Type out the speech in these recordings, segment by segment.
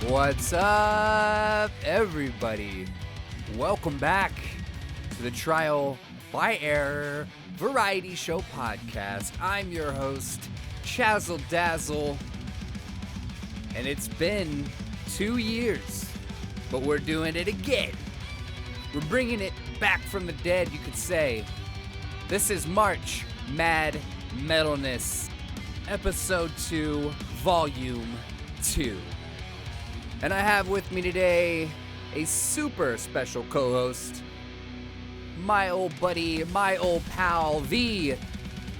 What's up, everybody? Welcome back to the Trial by Error Variety Show podcast. I'm your host, Chazzle Dazzle, and it's been 2 years, but we're doing it again. We're bringing it back from the dead, you could say. This is March Mad Metalness, Episode 2, Volume 2. And I have with me today a super special co-host, my old buddy, my old pal, the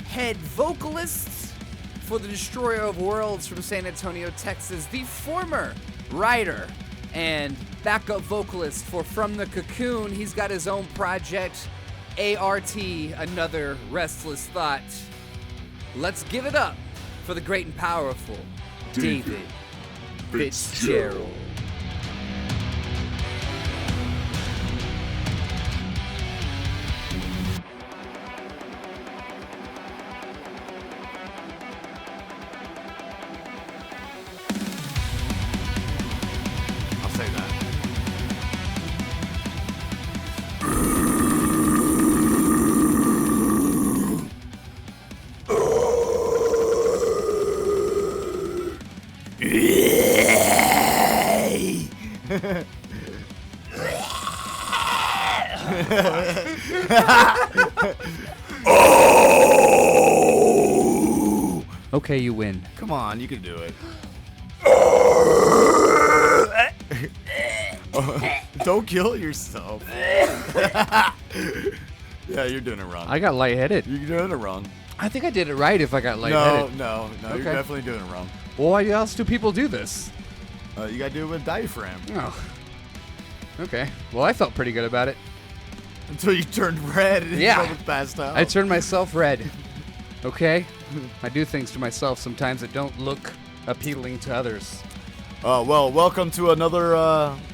head vocalist for the Destroyer of Worlds from San Antonio, Texas, the former writer and backup vocalist for From the Cocoon. He's got his own project, A.R.T, Another Restless Thought. Let's give it up for the great and powerful David Fitzgerald. I'll say that. Okay, you win. Come on, you can do it. Don't kill yourself. Yeah, you're doing it wrong. I got lightheaded. You're doing it wrong. I think I did it right if I got lightheaded. No, Okay. you're definitely doing it wrong. Well, why else do people do this? You gotta do it with diaphragm. Oh. Okay. Well, I felt pretty good about it. Until you turned red and Yeah. you passed out. I turned myself red. Okay? I do things to myself sometimes that don't look appealing to others. Well, welcome to another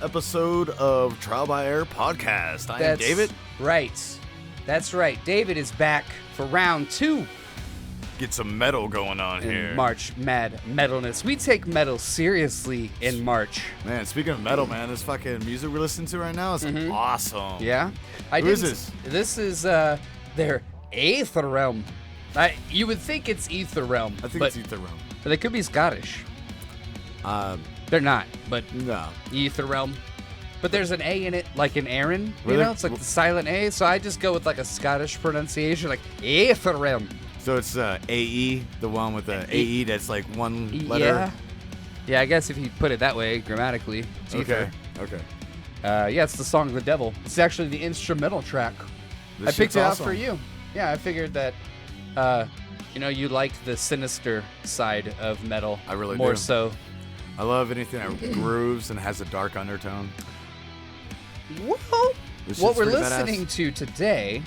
episode of Trial by Error podcast. I am David. Right. That's right. David is back for round 2 Get some metal going on in here. March Mad Metalness. We take metal seriously in March. Man, speaking of metal, man, this fucking music we're listening to right now is awesome. Yeah? Who is this? This is their Aether Realm. You would think it's Ether Realm. I think but, it's Ether Realm. But they could be Scottish. They're not, but No. Ether Realm. But there's an A in it, like an Aaron. Really? You know, it's like the silent A. So I just go with like a Scottish pronunciation, like Aether Realm. So it's AE, the one with the AE that's like one letter. Yeah. Yeah, I guess if you put it that way, grammatically, it's Ether. Okay. Yeah, it's the Song of the Devil. It's actually the instrumental track. This I picked shit's it awesome. out for you. Yeah, I figured that, you like the sinister side of metal. I really more do. so. I love anything that grooves and has a dark undertone. Well, This what shit's we're pretty listening to today,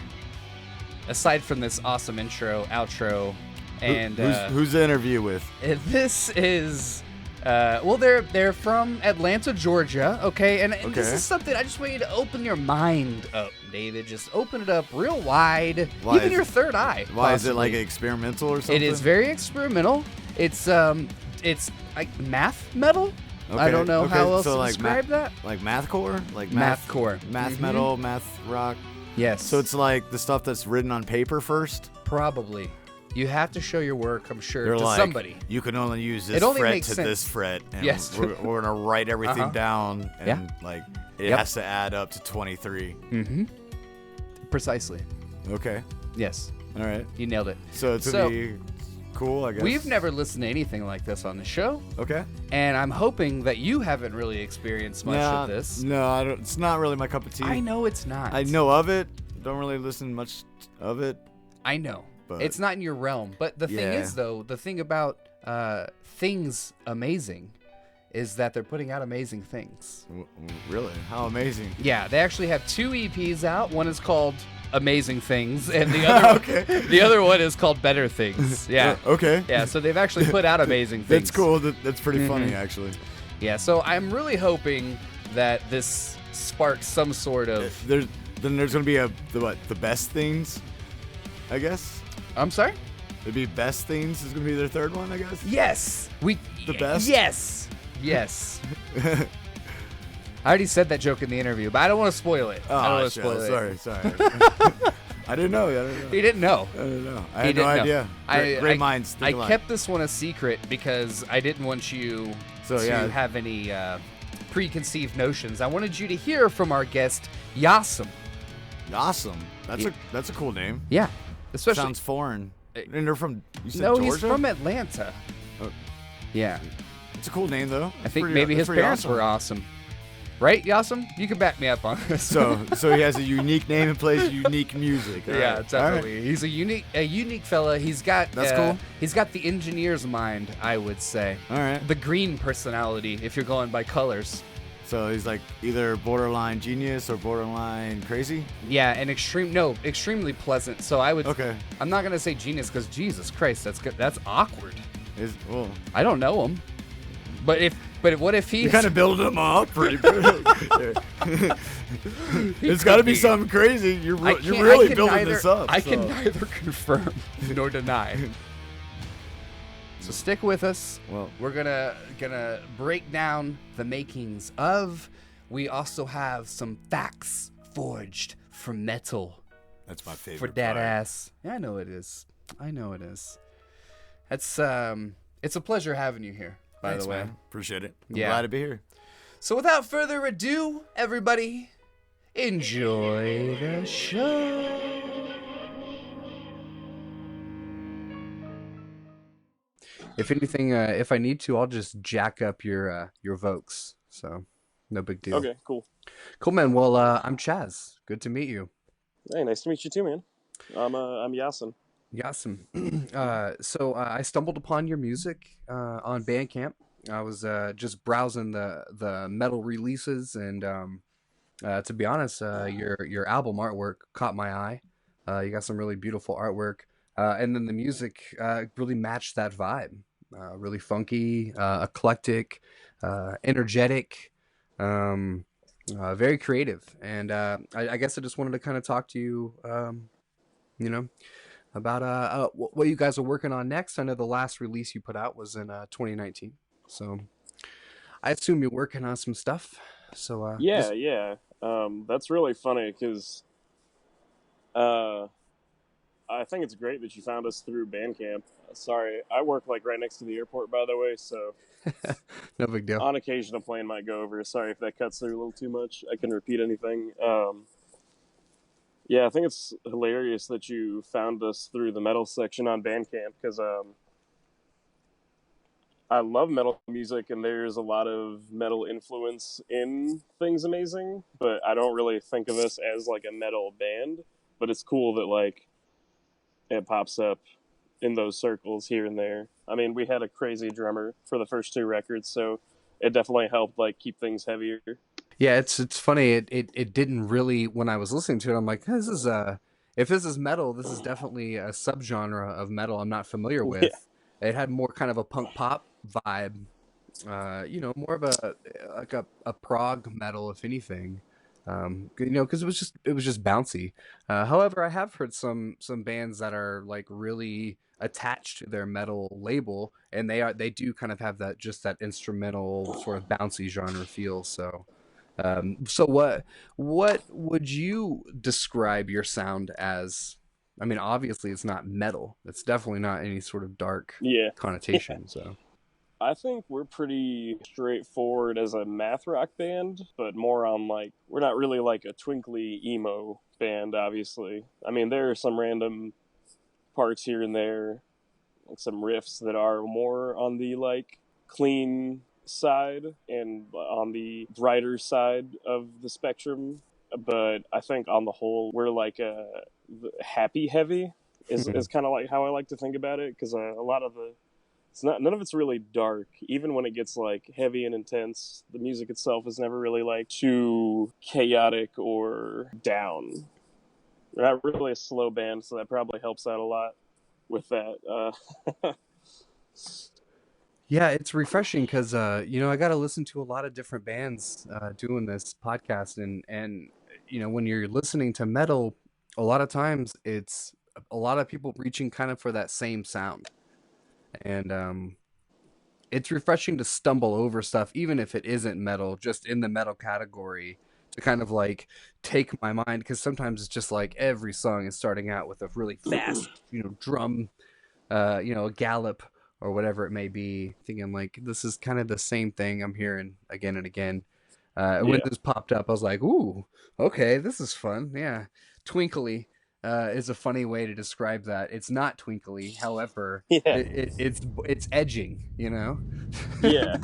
aside from this awesome intro, outro, and Who's the interview with? this is, they're from Atlanta, Georgia, okay? And this Okay. is something I just want you to open your mind up, David. Just open it up real wide, Why even is your it- third eye. Why is it like possibly. experimental or something? It is very experimental. It's like math metal. I Okay, don't know okay, how else so to like describe that. Like mathcore, like Mathcore. math Mhm. metal, math rock. Yes. So it's like the stuff that's written on paper first. probably. You have to show your work, I'm sure, They're to like, somebody. you can only use this It only fret makes to sense. this fret, and Yes. we're gonna write everything Uh-huh. down, and Yeah. like it Yep. has to add up to 23. Mm-hmm. Precisely. Okay, Yes. all right. You nailed it. So it's So- gonna be cool, I guess. We've never listened to anything like this on the show, Okay. and I'm hoping that you haven't really experienced much Nah, of this. No, I don't. It's not really my cup of tea. I know it's not. I know of it. Don't really listen much of it. I know. But It's not in your realm. But the thing Yeah. is, though, the thing about things amazing is that they're putting out amazing things. Really? How amazing. Yeah, they actually have 2 EPs out. One is called Amazing Things, and the other Okay. the other one is called Better Things. Yeah. Okay. Yeah, so they've actually put out amazing things. That's cool. That's pretty funny, Mhm. actually. Yeah, so I'm really hoping that this sparks some sort of... Then there's gonna be the best things, I guess. I'm sorry? It'd be best things is gonna be their third one, I guess. Yes. The best? Yes. Yes. I already said that joke in the interview, but I don't want to spoil it. I don't want to spoil it. Sorry. I didn't know. He didn't know. I didn't know. I had no idea. Great minds. I kept this one a secret because I didn't want you to have any preconceived notions. I wanted you to hear from our guest, Yasin. Yasin? That's a cool name. Yeah. Especially sounds foreign. And they're from, you said No, Georgia? he's from Atlanta. Oh. Yeah. It's a cool name, though. I think maybe his parents were awesome. Right, Yasin? You can back me up on this. So he has a unique name and plays unique music. Yeah, right. definitely. Right. He's a unique fella. He's got That's cool. He's got the engineer's mind, I would say. All right. The green personality, if you're going by colors. So he's like either borderline genius or borderline crazy? Yeah, and extremely pleasant. So I would. Okay. I'm not gonna say genius because Jesus Christ, that's awkward. Well, I don't know him, but what if he? You kind of build him up pretty good. It's got to be something crazy. You're really building this up. I can neither confirm nor deny. So stick with us. Well, we're gonna break down the makings of. We also have some facts forged from metal. That's my favorite. For that ass. Yeah, I know it is. That's it's a pleasure having you here. By Thanks, the way, man. Appreciate it. I'm glad to be here. So without further ado, everybody, enjoy the show. If anything, if I need to, I'll just jack up your Vokes. So, no big deal. Okay, cool. Cool, man. Well, I'm Chaz. Good to meet you. Hey, nice to meet you too, man. I'm Yasin. Yasin. So I stumbled upon your music on Bandcamp. I was just browsing the metal releases, and to be honest, your album artwork caught my eye. You got some really beautiful artwork, and then the music really matched that vibe. Really funky, eclectic, energetic, very creative. And I guess I just wanted to kind of talk to you, about what you guys are working on next. I know the last release you put out was in 2019, so I assume you're working on some stuff. So yeah. That's really funny because I think it's great that you found us through Bandcamp. Sorry, I work like right next to the airport, by the way, so no big deal. On occasion, a plane might go over. Sorry if that cuts through a little too much. I can repeat anything. Yeah, I think it's hilarious that you found us through the metal section on Bandcamp because I love metal music and there's a lot of metal influence in Things Amazing, but I don't really think of us as like a metal band. But it's cool that like it pops up in those circles here and there. I mean, we had a crazy drummer for the first two records, so it definitely helped like keep things heavier. Yeah, it's funny. It didn't really, when I was listening to it, I'm like, this is if this is metal, this is definitely a subgenre of metal I'm not familiar with. Yeah. It had more kind of a punk pop vibe, more of a prog metal, if anything. Because it was just bouncy. However, I have heard some bands that are like really attached to their metal label, and they do kind of have that instrumental sort of bouncy genre feel. So what would you describe your sound as? I mean, obviously it's not metal. It's definitely not any sort of dark connotation. So I think we're pretty straightforward as a math rock band, but more on like, we're not really like a twinkly emo band, obviously. I mean, there are some random parts here and there, like some riffs that are more on the like clean side and on the brighter side of the spectrum. But I think on the whole, we're like a happy heavy is kind of like how I like to think about it, because a lot of none of it's really dark. Even when it gets like heavy and intense, the music itself is never really like too chaotic or down. We're not really a slow band, so that probably helps out a lot with that. Yeah, it's refreshing because I got to listen to a lot of different bands doing this podcast, and when you're listening to metal, a lot of times it's a lot of people reaching kind of for that same sound. And it's refreshing to stumble over stuff, even if it isn't metal, just in the metal category, to kind of like take my mind, because sometimes it's just like every song is starting out with a really fast, drum, a gallop or whatever it may be, thinking like this is kind of the same thing I'm hearing again and again. When Yeah. this popped up, I was like, "Ooh, okay, this is fun." Yeah, twinkly is a funny way to describe that. It's not twinkly, however, Yeah. it's edging, you know. Yeah.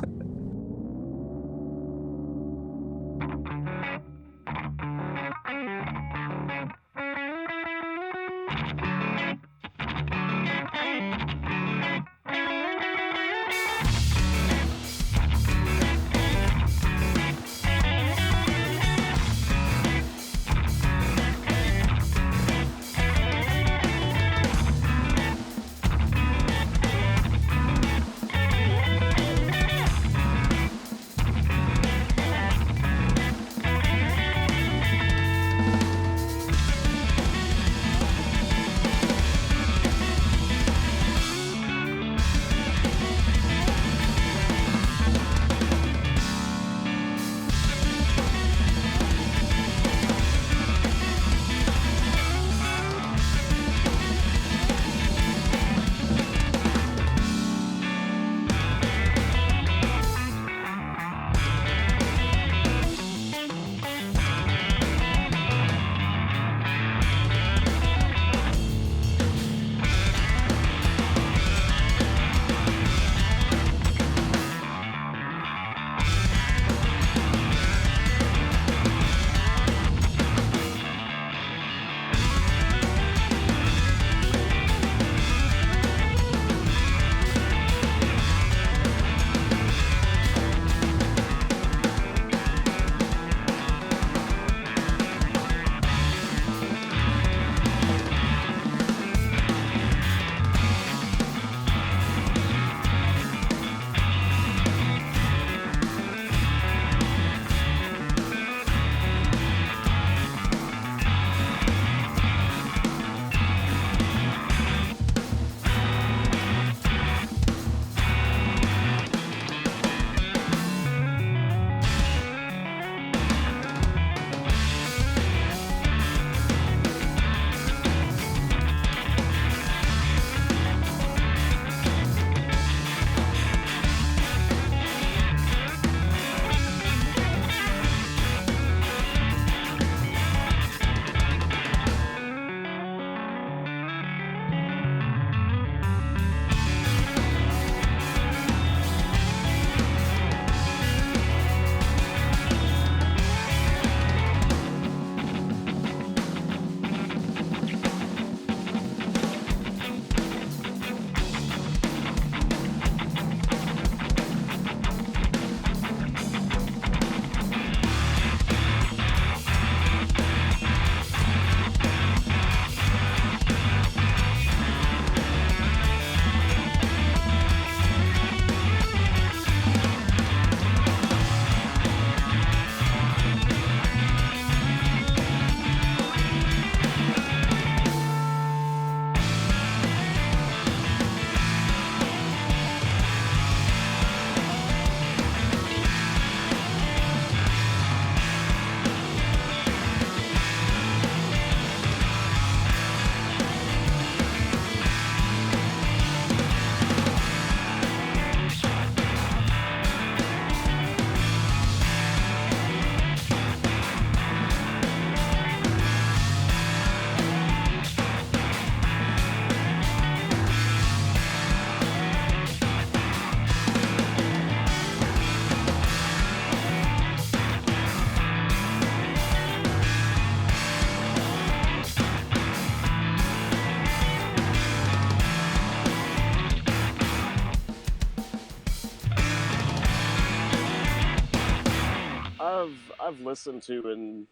I've listened to and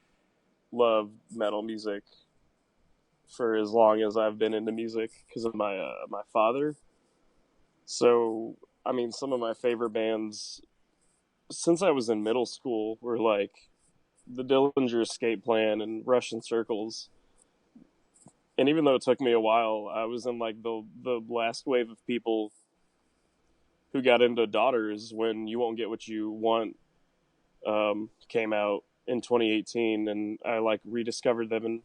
loved metal music for as long as I've been into music because of my father. So, I mean, some of my favorite bands since I was in middle school were like the Dillinger Escape Plan and Russian Circles. And even though it took me a while, I was in like the last wave of people who got into Daughters when You Won't Get What You Want came out in 2018, and I like rediscovered them and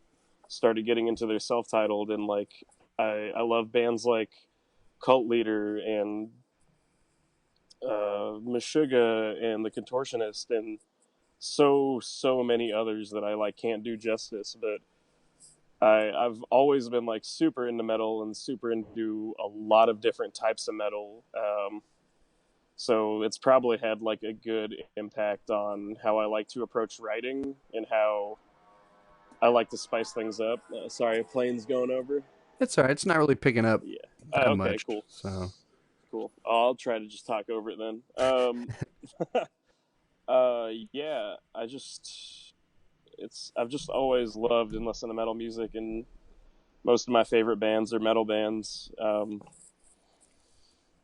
started getting into their self-titled, and like I love bands like Cult Leader and Meshuggah and The Contortionist and so many others that I like can't do justice. But I've always been like super into metal and super into a lot of different types of metal. So it's probably had like a good impact on how I like to approach writing and how I like to spice things up. Sorry, a plane's going over. It's all right. It's not really picking up Yeah. that Okay, much. cool. So Cool. I'll try to just talk over it then. Yeah, I've just always loved and listened to metal music, and most of my favorite bands are metal bands.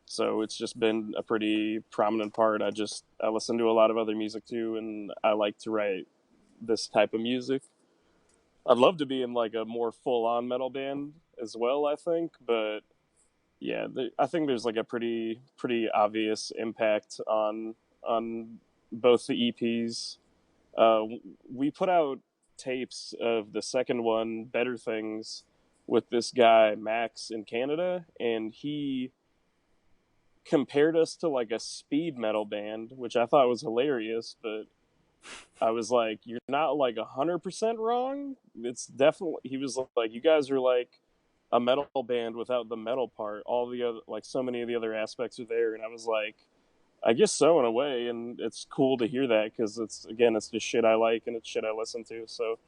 So it's just been a pretty prominent part. I listen to a lot of other music too, and I like to write this type of music. I'd love to be in like a more full-on metal band as well, I think, but yeah, I think there's like a pretty obvious impact on both the EPs. We put out tapes of the second one, Better Things, with this guy Max in Canada, and he compared us to like a speed metal band, which I thought was hilarious, but I was like, you're not like 100% wrong. It's definitely, he was like, you guys are like a metal band without the metal part. All the other, like so many of the other aspects are there. And I was like, I guess so in a way. And it's cool to hear that because it's just shit I like and it's shit I listen to. So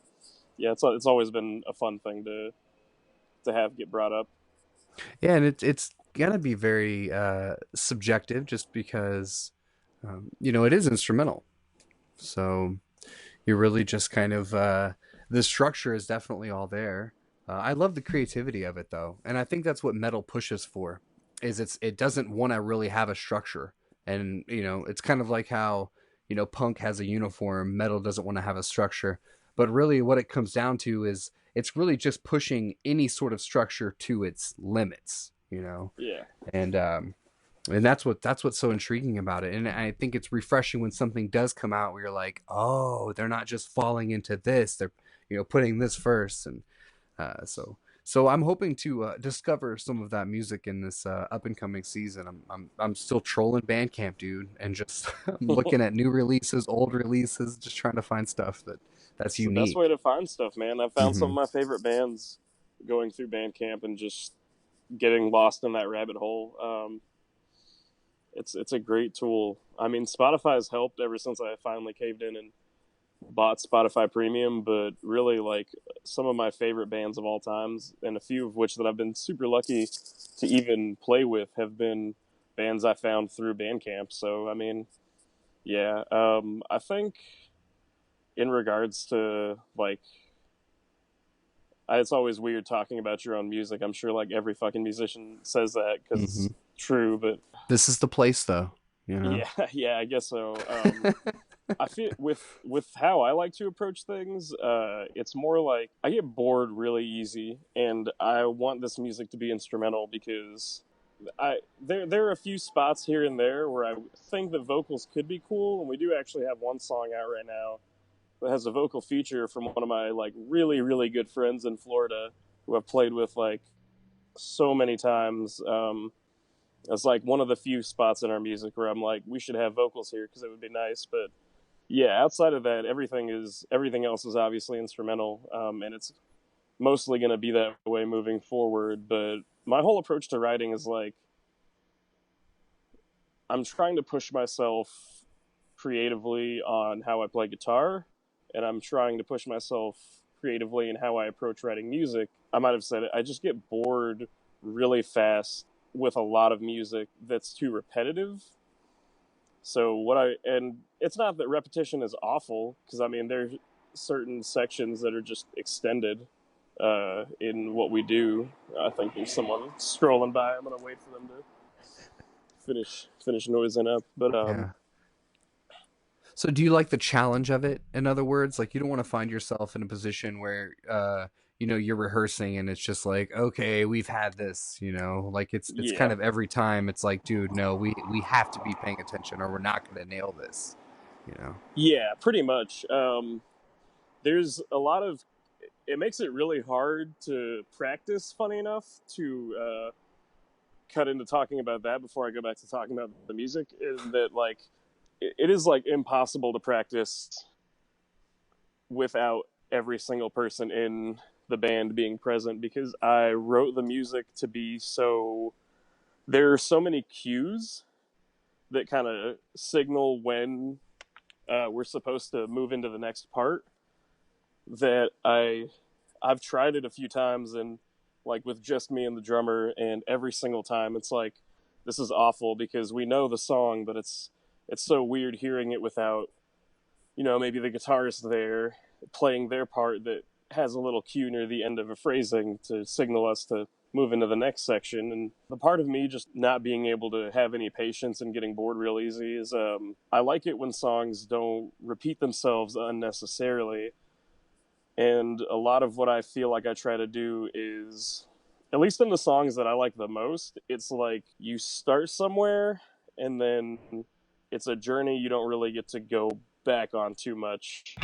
yeah, it's always been a fun thing to have get brought up. yeah, and it's gonna be very subjective just because it is instrumental. So you're really just kind of the structure is definitely all there. I love the creativity of it though, and I think that's what metal pushes for. Is it doesn't want to really have a structure, and it's kind of like how punk has a uniform, metal doesn't want to have a structure. But really, what it comes down to is it's really just pushing any sort of structure to its limits. Yeah. And that's what's so intriguing about it. And I think it's refreshing when something does come out where you're like, oh, they're not just falling into this, they're putting this first. And so I'm hoping to discover some of that music in this up and coming season. I'm still trolling Bandcamp, dude, and just I'm looking at new releases, old releases, just trying to find stuff that's It's the best unique. way to find stuff, man. I found some Hmm. of my favorite bands going through Bandcamp and just getting lost in that rabbit hole. It's a great tool. I mean, Spotify's helped ever since I finally caved in and bought Spotify Premium, but really, like, some of my favorite bands of all times, and a few of which that I've been super lucky to even play with, have been bands I found through Bandcamp. So, I mean, yeah, I think in regards to like, it's always weird talking about your own music. I'm sure like every fucking musician says that because Hmm. it's true, but This is the place, though. yeah, yeah, I guess so. I feel with how I like to approach things, it's more like I get bored really easy, and I want this music to be instrumental because there are a few spots here and there where I think the vocals could be cool, and we do actually have one song out right now that has a vocal feature from one of my like really good friends in Florida who I've played with like so many times. It's like one of the few spots in our music where I'm like, we should have vocals here because it would be nice, but yeah, outside of that, everything else is obviously instrumental, and it's mostly going to be that way moving forward. But my whole approach to writing is like I'm trying to push myself creatively on how I play guitar, and I'm trying to push myself creatively in how I approach writing music. I might have said it. I just get bored really fast with a lot of music that's too repetitive. And it's not that repetition is awful, because I mean there's certain sections that are just extended in what we do. I think there's someone strolling by. I'm gonna wait for them to finish noising up. But Yeah. So do you like the challenge of it? In other words, like you don't want to find yourself in a position where you're rehearsing and it's just like, okay, we've had this, like it's kind of every time it's like, dude, no, we have to be paying attention or we're not going to nail this, Yeah, pretty much. There's a lot of, it makes it really hard to practice, funny enough, to cut into talking about that before I go back to talking about the music, is that like it is like impossible to practice without every single person in the band being present, because I wrote the music to be so, there are so many cues that kind of signal when we're supposed to move into the next part, that I've tried it a few times, and like with just me and the drummer, and every single time it's like, this is awful because we know the song, but it's so weird hearing it without, maybe the guitarist there playing their part that has a little cue near the end of a phrasing to signal us to move into the next section. And the part of me just not being able to have any patience and getting bored real easy is I like it when songs don't repeat themselves unnecessarily. And a lot of what I feel like I try to do is, at least in the songs that I like the most, it's like you start somewhere and then it's a journey you don't really get to go back on too much.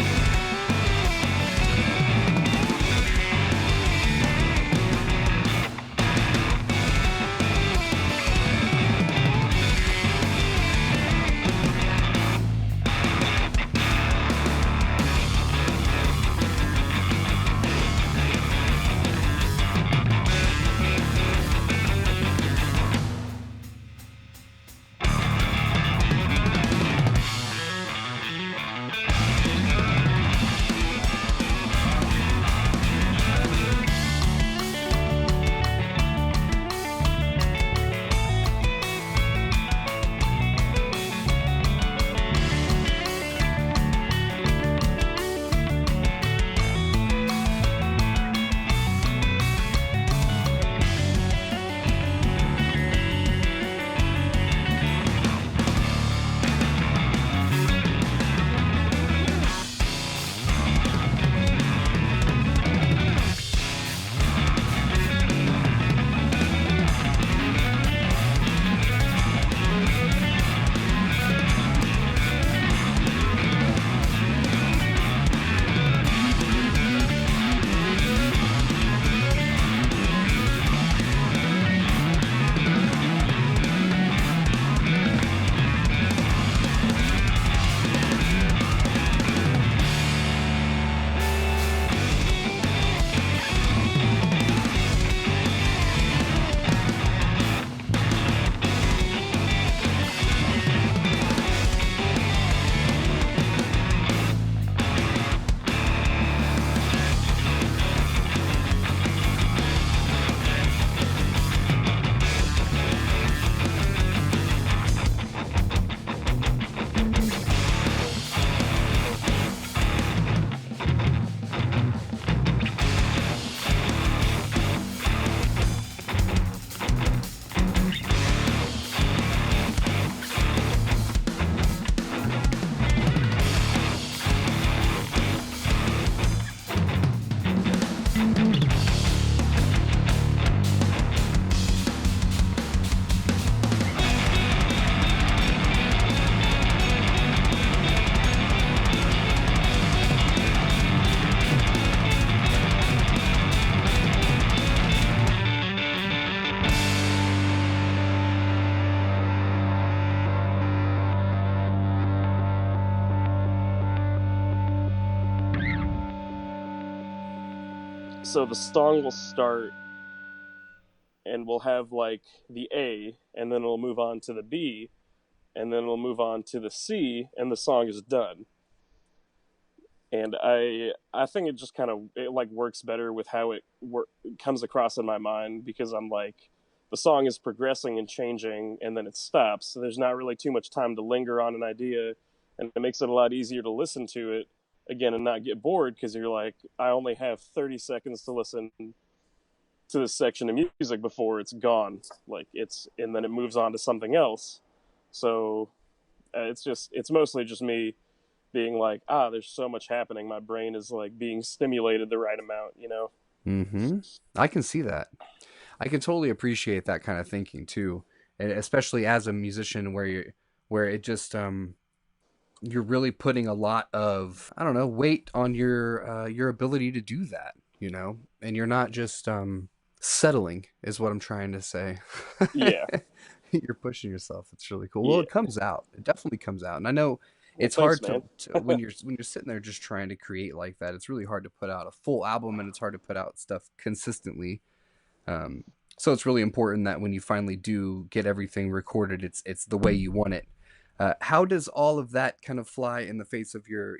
So the song will start and we'll have like the A, and then it'll move on to the B, and then it'll move on to the C, and the song is done. And I think it just kind of, it like works better with how it comes across in my mind, because I'm like, the song is progressing and changing and then it stops, so there's not really too much time to linger on an idea, and it makes it a lot easier to listen to it again and not get bored, because you're like, I only have 30 seconds to listen to this section of music before it's gone, like it's, and then it moves on to something else. So it's mostly just me being like, there's so much happening, my brain is like being stimulated the right amount, you know? Mm-hmm. I can see that. I can totally appreciate that kind of thinking too, and especially as a musician where it just you're really putting a lot of, I don't know, weight on your ability to do that, and you're not just settling is what I'm trying to say. Yeah. You're pushing yourself. It's really cool. Well, Yeah. it comes out. It definitely comes out. And I know Well, it's thanks, hard man. to when you're sitting there just trying to create like that. It's really hard to put out a full album, and it's hard to put out stuff consistently. Um, so it's really important that when you finally do get everything recorded, it's the way you want it. How does all of that kind of fly in the face of your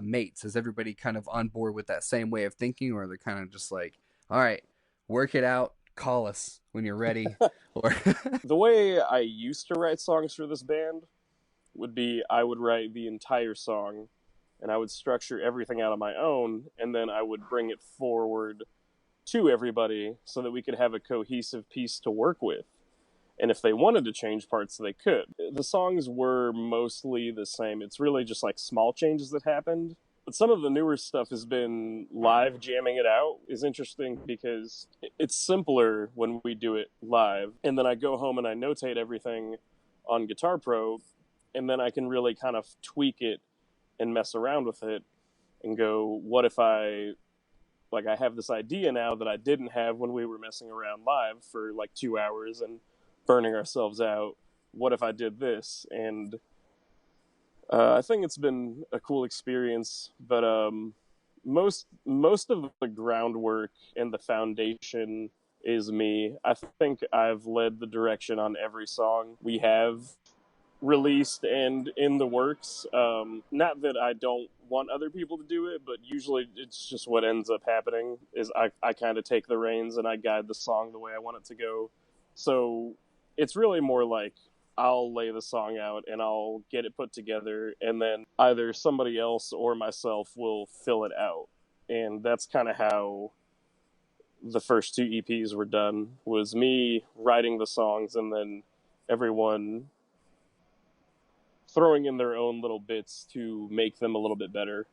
mates? Is everybody kind of on board with that same way of thinking, or are they kind of just like, all right, work it out, call us when you're ready? Or The way I used to write songs for this band would be I would write the entire song and I would structure everything out on my own, and then I would bring it forward to everybody so that we could have a cohesive piece to work with. And if they wanted to change parts, they could. The songs were mostly the same. It's really just like small changes that happened. But some of the newer stuff has been live jamming it out is interesting because it's simpler when we do it live. And then I go home and I notate everything on Guitar Pro, and then I can really kind of tweak it and mess around with it and go, what if I have this idea now that I didn't have when we were messing around live for like 2 hours and burning ourselves out. What if I did this? And I think it's been a cool experience, but most of the groundwork and the foundation is me. I think I've led the direction on every song we have released and in the works. Not that I don't want other people to do it, but usually it's just what ends up happening is I kind of take the reins and I guide the song the way I want it to go. So it's really more like I'll lay the song out and I'll get it put together, and then either somebody else or myself will fill it out. And that's kind of how the first two EPs were done, was me writing the songs and then everyone throwing in their own little bits to make them a little bit better.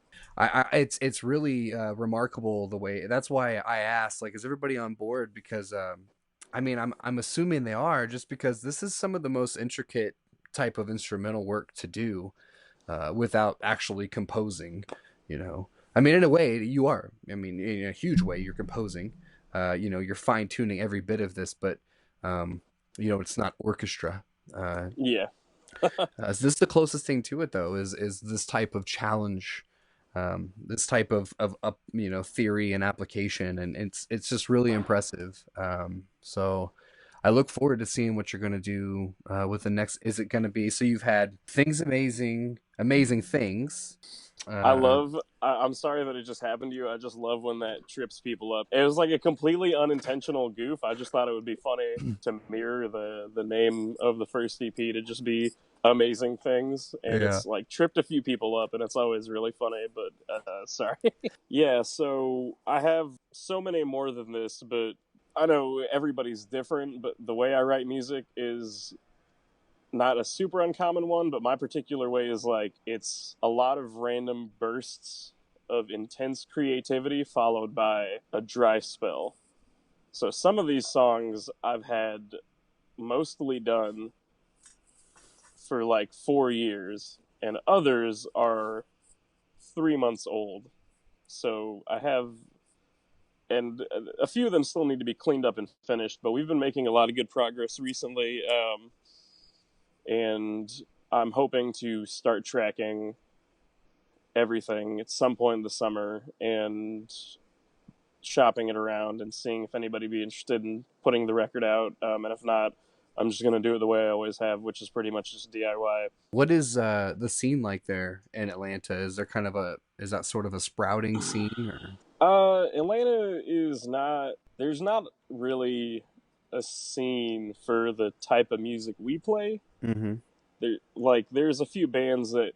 it's really remarkable the way. That's why I asked, like, is everybody on board? Because I mean, I'm assuming they are, just because this is some of the most intricate type of instrumental work to do without actually composing. I mean, in a way, you are. I mean, in a huge way, you're composing. You're fine tuning every bit of this, but it's not orchestra. Yeah. Is this the closest thing to it, though? Is this type of challenge, this type of theory and application, and it's just really impressive. So I look forward to seeing what you're going to do with the next. Is it going to be, so you've had things amazing things? I'm sorry that it just happened to you. I just love when that trips people up. It was like a completely unintentional goof. I just thought it would be funny to mirror the name of the first EP to just be amazing things, and Yeah. it's like tripped a few people up, and it's always really funny, but sorry. Yeah, so I have so many more than this, but I know everybody's different, but the way I write music is not a super uncommon one, but my particular way is like it's a lot of random bursts of intense creativity followed by a dry spell. So some of these songs I've had mostly done for like 4 years, and others are 3 months old. So I have, and a few of them still need to be cleaned up and finished, but we've been making a lot of good progress recently. And I'm hoping to start tracking everything at some point in the summer and shopping it around and seeing if anybody be interested in putting the record out. And if not, I'm just going to do it the way I always have, which is pretty much just DIY. What is the scene like there in Atlanta? Is there is that sort of a sprouting scene, or? Atlanta is not, there's not really a scene for the type of music we play. Mm-hmm. There's a few bands that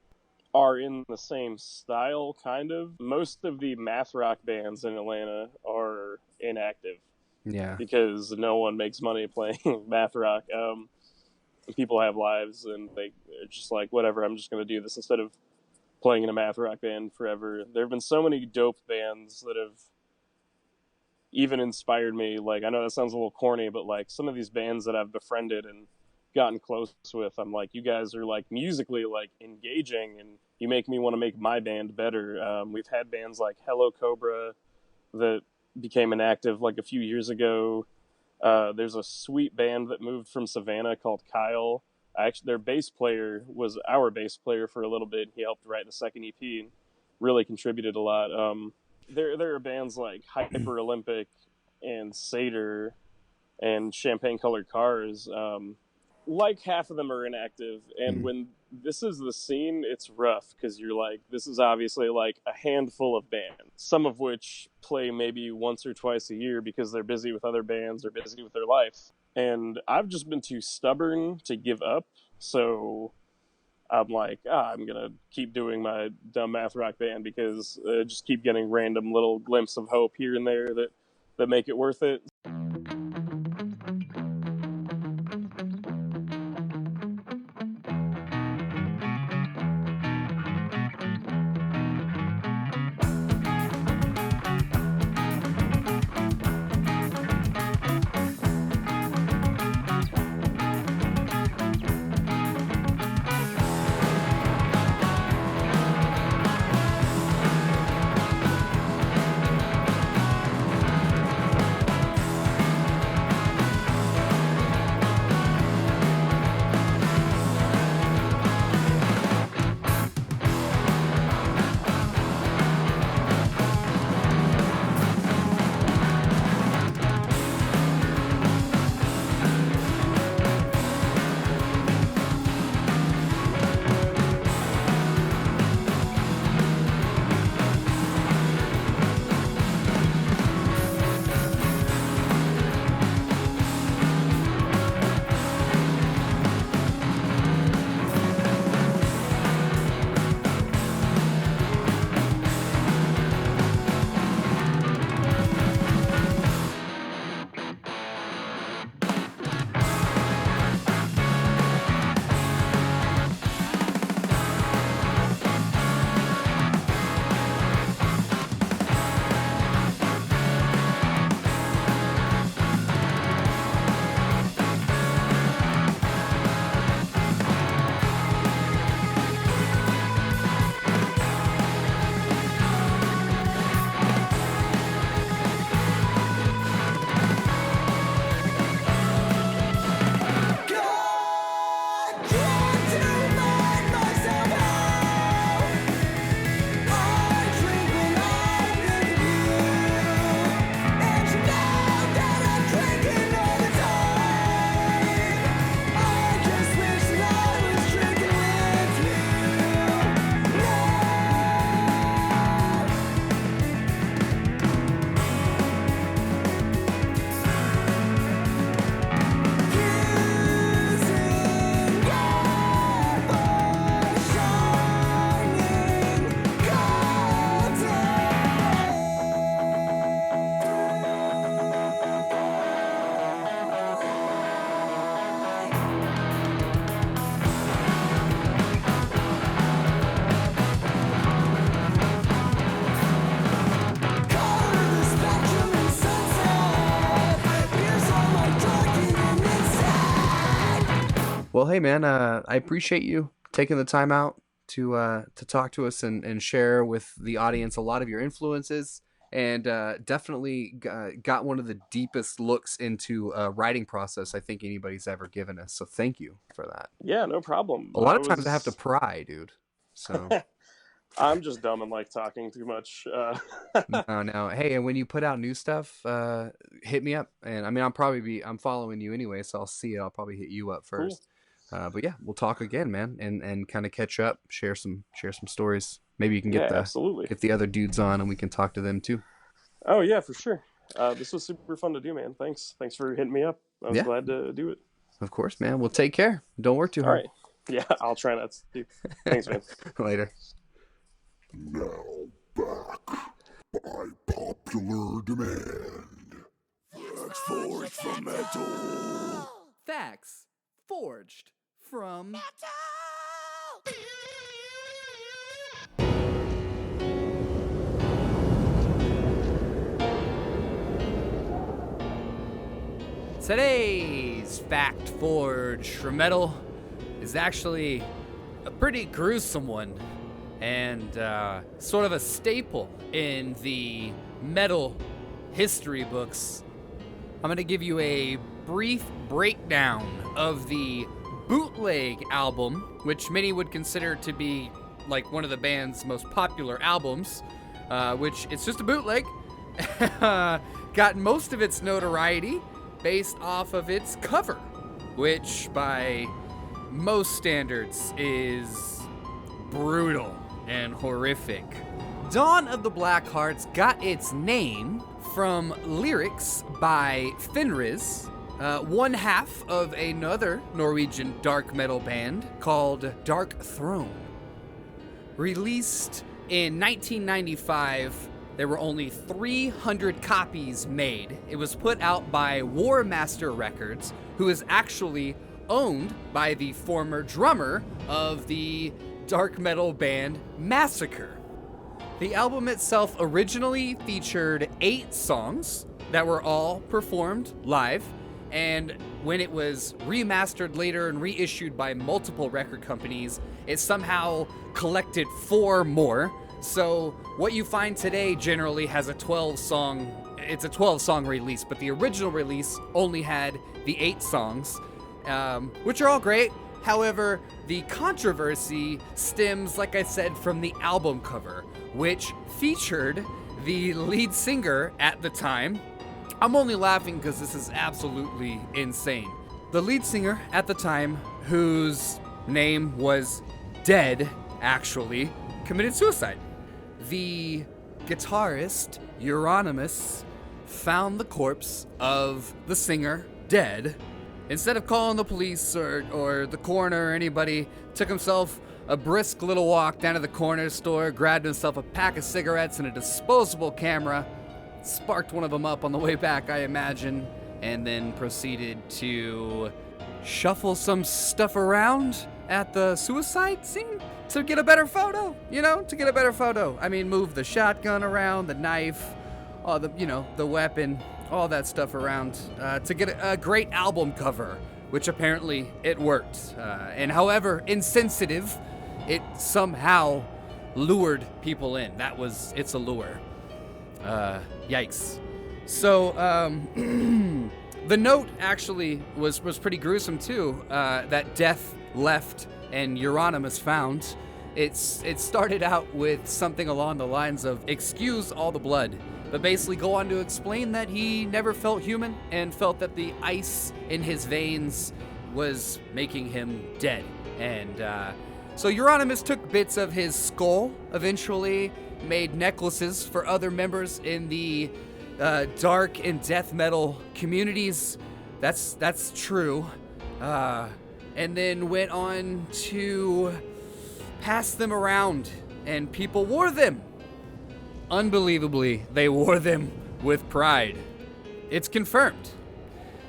are in the same style, kind of. Most of the math rock bands in Atlanta are inactive. Yeah. Because no one makes money playing math rock. People have lives, and they're just like, whatever, I'm just going to do this instead of playing in a math rock band forever. There have been so many dope bands that have, even inspired me. Like, I know that sounds a little corny, but like some of these bands that I've befriended and gotten close with, I'm like, you guys are like musically like engaging, and you make me want to make my band better. We've had bands like Hello Cobra that became inactive like a few years ago. There's a sweet band that moved from Savannah called Kyle. Actually, their bass player was our bass player for a little bit. He helped write the second EP and really contributed a lot. There are bands like Hyper Olympic and Seder and Champagne Colored Cars. Like half of them are inactive, and when this is the scene, it's rough because you're like, this is obviously like a handful of bands, some of which play maybe once or twice a year because they're busy with other bands or busy with their life. And I've just been too stubborn to give up, so I'm like, I'm gonna keep doing my dumb math rock band because just keep getting random little glimpses of hope here and there that make it worth it. Well, hey man, I appreciate you taking the time out to talk to us and share with the audience a lot of your influences, and definitely got one of the deepest looks into writing process I think anybody's ever given us. So thank you for that. Yeah, no problem. A lot of times I have to pry, dude. So I'm just dumb and like talking too much. No. Hey, and when you put out new stuff, hit me up. And I mean, I'm following you anyway, so I'll see it. I'll probably hit you up first. Cool. But yeah, we'll talk again, man, and kind of catch up, share some stories. Maybe you can get the other dudes on, and we can talk to them too. Oh yeah, for sure. This was super fun to do, man. Thanks for hitting me up. I was glad to do it. Of course, man. Well, take care. Don't work too hard. All right. Yeah, I'll try not to. Thanks, man. Later. Now back by popular demand. Facts forged from metal. Facts forged from metal. Today's Fact Forge for Metal is actually a pretty gruesome one and sort of a staple in the metal history books. I'm going to give you a brief breakdown of the bootleg album, which many would consider to be like one of the band's most popular albums, which it's just a bootleg. Got most of its notoriety based off of its cover, which by most standards is brutal and horrific. Dawn of the Black Hearts got its name from lyrics by Fenris, one half of another Norwegian dark metal band called Dark Throne. Released in 1995, there were only 300 copies made. It was put out by War Master Records, who is actually owned by the former drummer of the dark metal band Massacre. The album itself originally featured 8 songs that were all performed live, and when it was remastered later and reissued by multiple record companies, it somehow collected 4 more. So what you find today generally has a 12-song release, but the original release only had the 8 songs, which are all great. However, the controversy stems, like I said, from the album cover, which featured the lead singer at the time. I'm only laughing because this is absolutely insane. The lead singer at the time, whose name was Dead, actually, committed suicide. The guitarist, Euronymous, found the corpse of the singer dead. Instead of calling the police or the coroner or anybody, took himself a brisk little walk down to the corner store, grabbed himself a pack of cigarettes and a disposable camera, sparked one of them up on the way back, I imagine, and then proceeded to shuffle some stuff around at the suicide scene to get a better photo, I mean, move the shotgun around, the knife, all the weapon, all that stuff around to get a great album cover, which apparently it worked. And however insensitive, it somehow lured people in. It's a lure. Yikes. So, the note actually was pretty gruesome too, that Death left and Euronymous found. It started out with something along the lines of, excuse all the blood, but basically go on to explain that he never felt human and felt that the ice in his veins was making him dead. And so Euronymous took bits of his skull, eventually made necklaces for other members in the dark and death metal communities. That's true. And then went on to pass them around, and people wore them. Unbelievably, they wore them with pride. It's confirmed.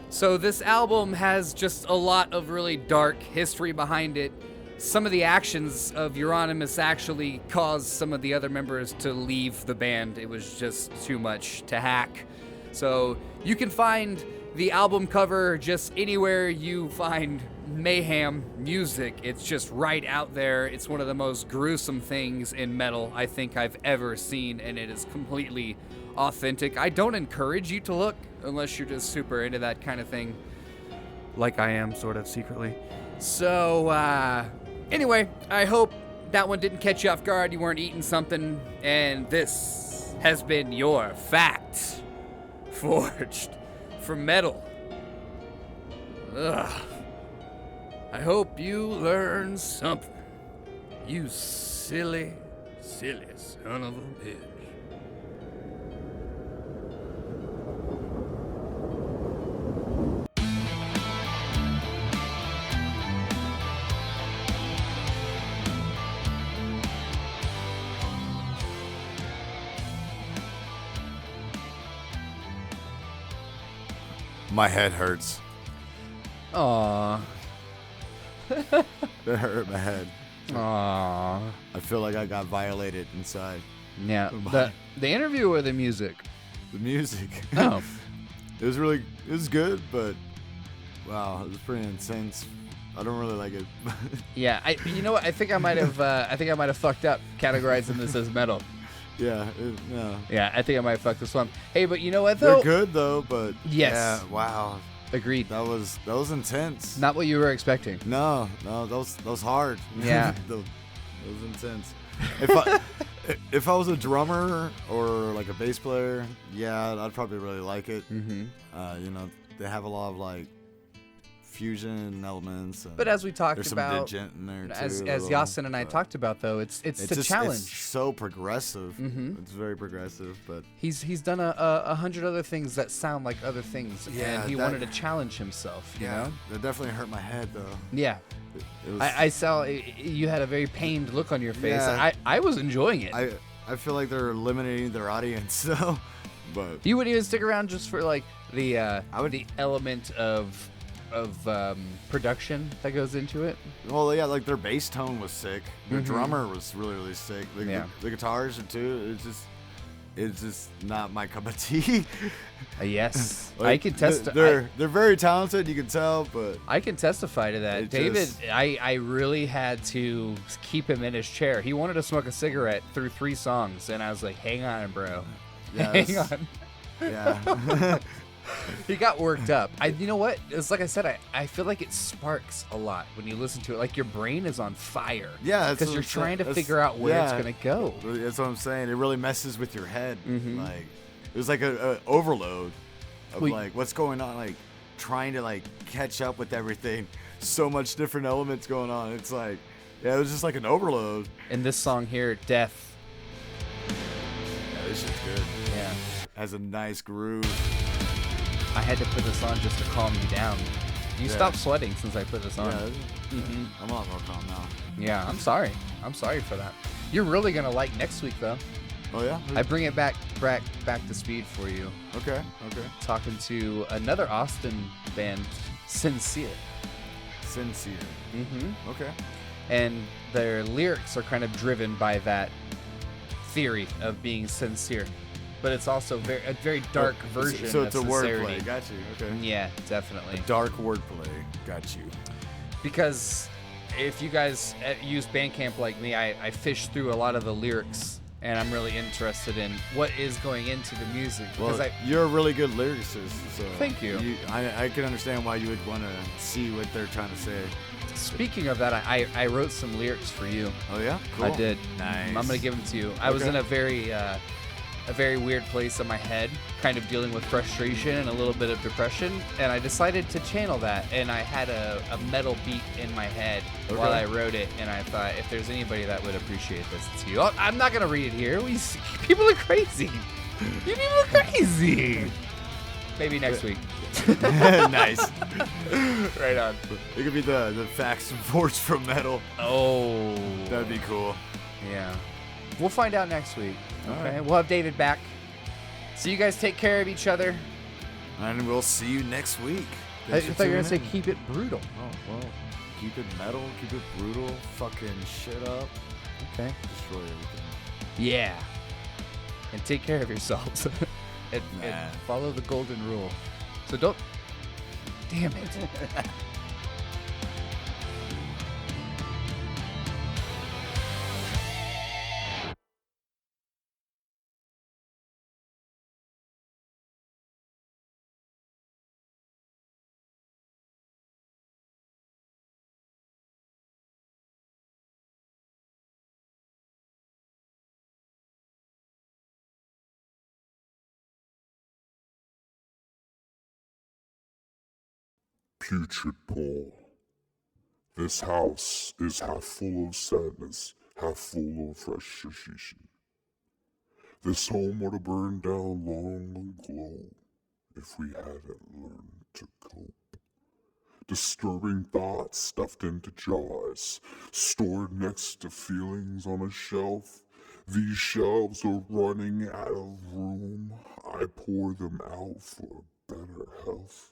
So this album has just a lot of really dark history behind it. Some of the actions of Euronymous actually caused some of the other members to leave the band. It was just too much to hack. So you can find the album cover just anywhere you find mayhem music. It's just right out there. It's one of the most gruesome things in metal I think I've ever seen, and it is completely authentic. I don't encourage you to look unless you're just super into that kind of thing, like I am, sort of secretly. So, anyway, I hope that one didn't catch you off guard, you weren't eating something, and this has been your Fact Forged for Metal. Ugh. I hope you learned something, you silly, silly son of a bitch. My head hurts. Aww. That hurt my head. Aww. I feel like I got violated inside. Yeah. The interview or the music? The music. Oh. It was good, but Wow, it was pretty intense. I don't really like it. Yeah, you know what? I think I might have fucked up categorizing this as metal. Yeah. Yeah, I think I might have fucked this one. Hey, but you know what though? They're good though, but yes. Yeah, wow. Agreed. That was intense. Not what you were expecting. No, that was hard. Yeah. that was intense. If I was a drummer or like a bass player, yeah, I'd probably really like it. Mm-hmm. They have a lot of like fusion elements. But as we talked there's about, some digent in there as too, Yasin and I talked about, though, it's a challenge. It's so progressive. Mm-hmm. It's very progressive, but he's done 100 other things that sound like other things, Yeah, and he wanted to challenge himself. You know? That definitely hurt my head though. Yeah. It was, I saw you had a very pained look on your face. Yeah. I was enjoying it. I feel like they're eliminating their audience, so. But You wouldn't even stick around just for like the element of production that goes into it. well, yeah, like their bass tone was sick. Their Mhm. drummer was really, really sick. Yeah. The guitars too. It's just not my cup of tea. Yes, Like, I can testify. They're very talented. You can tell, but I can testify to that. It David, just- I really had to keep him in his chair. He wanted to smoke a cigarette through 3 songs, and I was like, hang on, bro. yeah, Hang that's- on. yeah. He got worked up. You know what? It's like I said, I feel like it sparks a lot when you listen to it. Like your brain is on fire. Yeah, that's Because what you're I'm saying. trying to That's- figure out where it's yeah. going to go. That's what I'm saying. It really messes with your head. Mhm. Like it was like a overload of Well, like what's going on. Like trying to like catch up with everything. So much different elements going on. It's like it was just like an overload. And this song here, Death. Yeah, this shit's good. Yeah. Has a nice groove. I had to put this on just to calm you down. You Yeah. stopped sweating since I put this on. Yeah, Mhm. I'm a lot more calm now. Yeah, I'm sorry. I'm sorry for that. You're really gonna like next week though. Oh yeah. I bring it back to speed for you. Okay. Talking to another Austin band, Sincere. Sincere. Mm-hmm. Okay. And their lyrics are kind of driven by that theory of being sincere, but it's also a very dark version. So it's a of sincerity. wordplay. Got you. Okay. Yeah, definitely. Dark wordplay. Got you. Because if you guys use Bandcamp like me, I fish through a lot of the lyrics, and I'm really interested in what is going into the music. Because Well, you're a really good lyricist, so Thank you. I can understand why you would want to see what they're trying to say. speaking of that, I wrote some lyrics for you. Oh yeah, cool. I did. Nice. I'm gonna give them to you. I was Okay. in a very weird place in my head, kind of dealing with frustration and a little bit of depression, and I decided to channel that. And I had a metal beat in my head while Okay. I wrote it, and I thought, if there's anybody that would appreciate this, it's you. I'm not gonna read it here. People are crazy. You people are crazy. Maybe next week. Nice. Right on. It could be the facts and force from metal. Oh. That'd be cool. Yeah. We'll find out next week. All Okay. right. We'll have David back. So you guys take care of each other. And we'll see you next week. I Thanks for thought you were gonna say tuning in. keep it brutal. Oh well, keep it metal, keep it brutal, fucking shit up, Okay. destroy everything. Yeah. And take care of yourselves. and Nah. follow the golden rule. So don't. Damn it. Putrid Paul. This house is half full of sadness, half full of frustration. This home would have burned down long ago if we hadn't learned to cope. Disturbing thoughts stuffed into jars, stored next to feelings on a shelf. These shelves are running out of room. I pour them out for better health.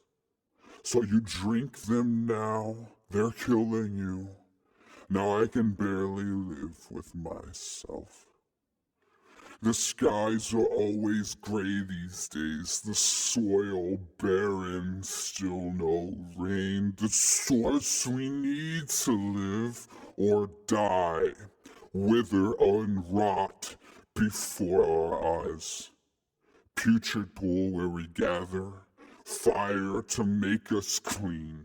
So you drink them now, they're killing you. Now I can barely live with myself. The skies are always gray these days, the soil barren, still no rain. The source we need to live or die, wither and rot before our eyes. Putrid pool where we gather, fire to make us clean.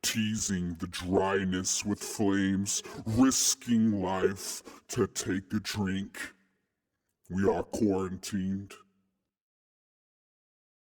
Teasing the dryness with flames, risking life to take a drink. We are quarantined,